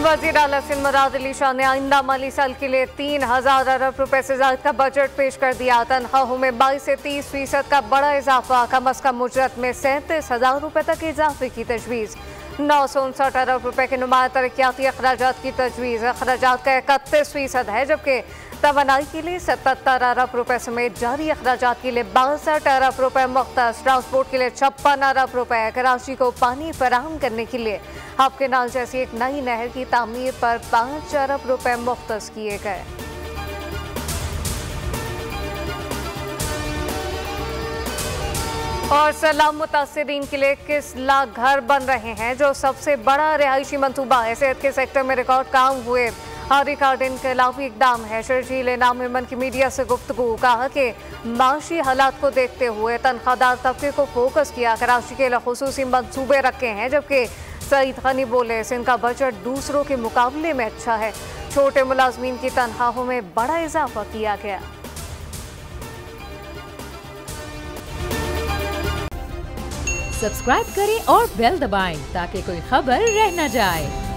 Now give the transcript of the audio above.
वज़ीर आला सिंध मुराद अली शाह ने आइंदा माली साल के लिए 3000 अरब रुपए से ज्यादा का बजट पेश कर दिया। तनख्वाहों में 22 से 30% का बड़ा इजाफा, कम अज कम उजरत में 37,000 रुपए तक इजाफे की तजवीज़। 959 अरब रुपए के नुमाया तरक्याती अखराजात की तजवीज़। अखराजात का 31% है, जबकि तवानाई के लिए 77 अरब रुपए समेत जारी अखराजात के लिए 62 अरब रुपए मुख्तस। ट्रांसपोर्ट के लिए 56 अरब रुपए। कराची को पानी फराहम करने के लिए हब केनाल जैसी एक नई नहर की तामीर पर 5 अरब रुपए मुख्तस किए गए। और सैलाब मुतासिरीन के लिए 21 लाख घर बन रहे हैं, जो सबसे बड़ा रिहायशी मंसूबा है। सेहत के सेक्टर में रिकॉर्ड काम हुए और रिकॉर्ड इनकलाबी इकदाम है। शर्जील इनाम इमन की मीडिया से गुफ्तगू, कहा कि माशी हालात को देखते हुए तनख्वाहदार तबके को फोकस किया, कराची के लिए खुसूसी मंसूबे रखे हैं। जबकि सईद गनी बोले, सिंध का बजट दूसरों के मुकाबले में अच्छा है। छोटे मुलाजमीन की तनख्वाहों में बड़ा इजाफा किया गया। सब्सक्राइब करें और बेल दबाएं ताकि कोई खबर रह न जाए।